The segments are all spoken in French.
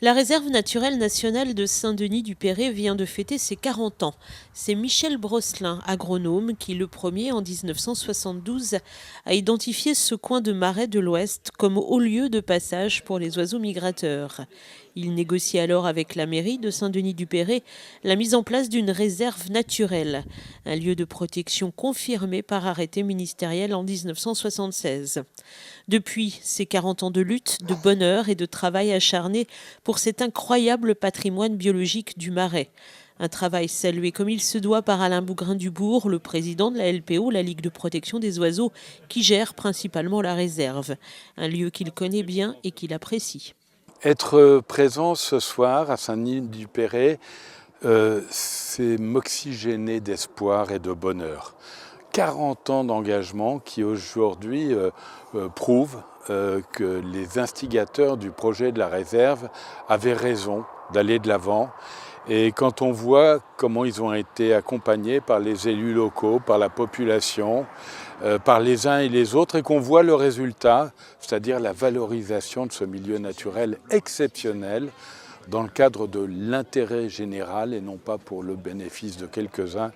La réserve naturelle nationale de Saint-Denis-du-Perré vient de fêter ses 40 ans. C'est Michel Brosselin, agronome, qui le premier, en 1972, a identifié ce coin de marais de l'Ouest comme haut lieu de passage pour les oiseaux migrateurs. Il négocie alors avec la mairie de Saint-Denis-du-Perré la mise en place d'une réserve naturelle, un lieu de protection confirmé par arrêté ministériel en 1976. Depuis ces 40 ans de lutte, de bonheur et de travail acharné pour cet incroyable patrimoine biologique du Marais. Un travail salué comme il se doit par Alain Bougrain-Dubourg, le président de la LPO, la Ligue de protection des oiseaux, qui gère principalement la réserve. Un lieu qu'il connaît bien et qu'il apprécie. Être présent ce soir à Saint-Denis-du-Perré, c'est m'oxygéner d'espoir et de bonheur. 40 ans d'engagement qui aujourd'hui prouvent que les instigateurs du projet de la réserve avaient raison d'aller de l'avant. Et quand on voit comment ils ont été accompagnés par les élus locaux, par la population, par les uns et les autres, et qu'on voit le résultat, c'est-à-dire la valorisation de ce milieu naturel exceptionnel dans le cadre de l'intérêt général et non pas pour le bénéfice de quelques-uns,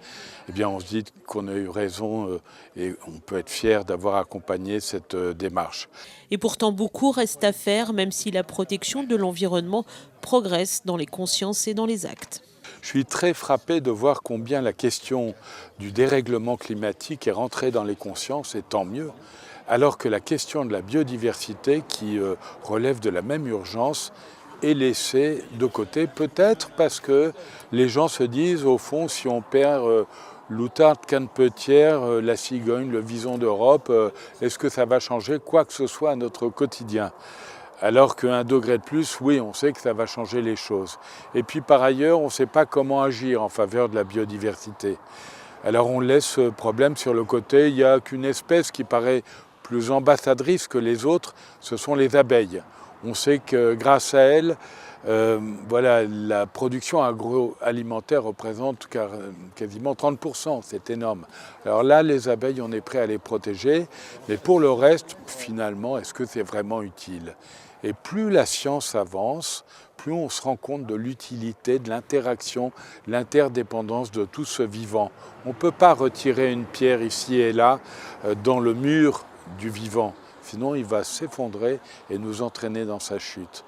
eh bien on se dit qu'on a eu raison et on peut être fier d'avoir accompagné cette démarche. Et pourtant, beaucoup reste à faire, même si la protection de l'environnement progresse dans les consciences et dans les actes. Je suis très frappé de voir combien la question du dérèglement climatique est rentrée dans les consciences, et tant mieux, alors que la question de la biodiversité, qui relève de la même urgence, est laissée de côté, peut-être parce que les gens se disent, au fond, si on perd l'outarde canepetière, la cigogne, le vison d'Europe, est-ce que ça va changer quoi que ce soit à notre quotidien ? Alors qu'1 degré de plus, oui, on sait que ça va changer les choses. Et puis par ailleurs, on ne sait pas comment agir en faveur de la biodiversité. Alors on laisse ce problème sur le côté. Il n'y a qu'une espèce qui paraît plus ambassadrice que les autres, ce sont les abeilles. On sait que grâce à elles, la production agroalimentaire représente quasiment 30%, c'est énorme. Alors là, les abeilles, on est prêt à les protéger, mais pour le reste, finalement, est-ce que c'est vraiment utile ? Et plus la science avance, plus on se rend compte de l'utilité, de l'interaction, l'interdépendance de tout ce vivant. On ne peut pas retirer une pierre ici et là dans le mur du vivant, sinon il va s'effondrer et nous entraîner dans sa chute.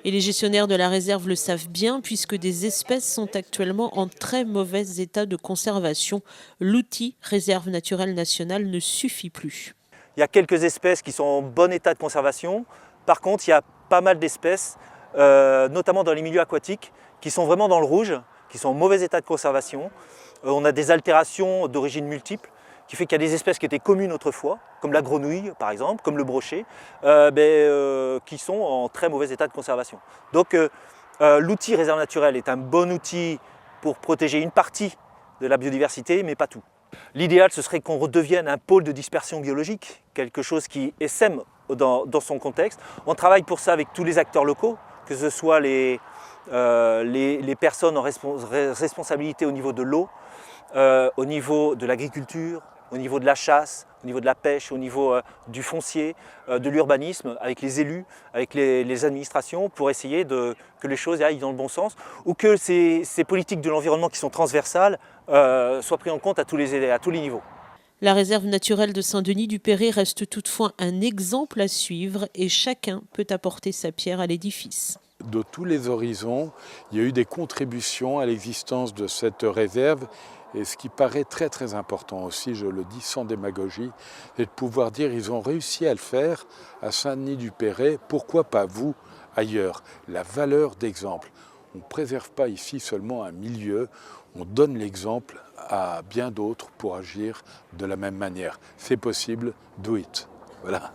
Et les gestionnaires de la réserve le savent bien, puisque des espèces sont actuellement en très mauvais état de conservation. L'outil réserve naturelle nationale ne suffit plus. Il y a quelques espèces qui sont en bon état de conservation. Par contre, il y a pas mal d'espèces, notamment dans les milieux aquatiques, qui sont vraiment dans le rouge, qui sont en mauvais état de conservation. On a des altérations d'origine multiple, qui fait qu'il y a des espèces qui étaient communes autrefois, comme la grenouille par exemple, comme le brochet, qui sont en très mauvais état de conservation. Donc l'outil réserve naturelle est un bon outil pour protéger une partie de la biodiversité, mais pas tout. L'idéal, ce serait qu'on redevienne un pôle de dispersion biologique, quelque chose qui essaime dans son contexte. On travaille pour ça avec tous les acteurs locaux, que ce soit les personnes en responsabilité au niveau de l'eau, au niveau de l'agriculture, au niveau de la chasse, au niveau de la pêche, au niveau du foncier, de l'urbanisme, avec les élus, avec les administrations, pour essayer que les choses aillent dans le bon sens, ou que ces politiques de l'environnement qui sont transversales soient prises en compte à tous les niveaux. La réserve naturelle de Saint-Denis-du-Perré reste toutefois un exemple à suivre et chacun peut apporter sa pierre à l'édifice. De tous les horizons, il y a eu des contributions à l'existence de cette réserve. Et ce qui paraît très très important aussi, je le dis sans démagogie, c'est de pouvoir dire qu'ils ont réussi à le faire à Saint-Denis-du-Perré, pourquoi pas vous ailleurs? La valeur d'exemple. On ne préserve pas ici seulement un milieu, on donne l'exemple à bien d'autres pour agir de la même manière. C'est possible, do it. Voilà.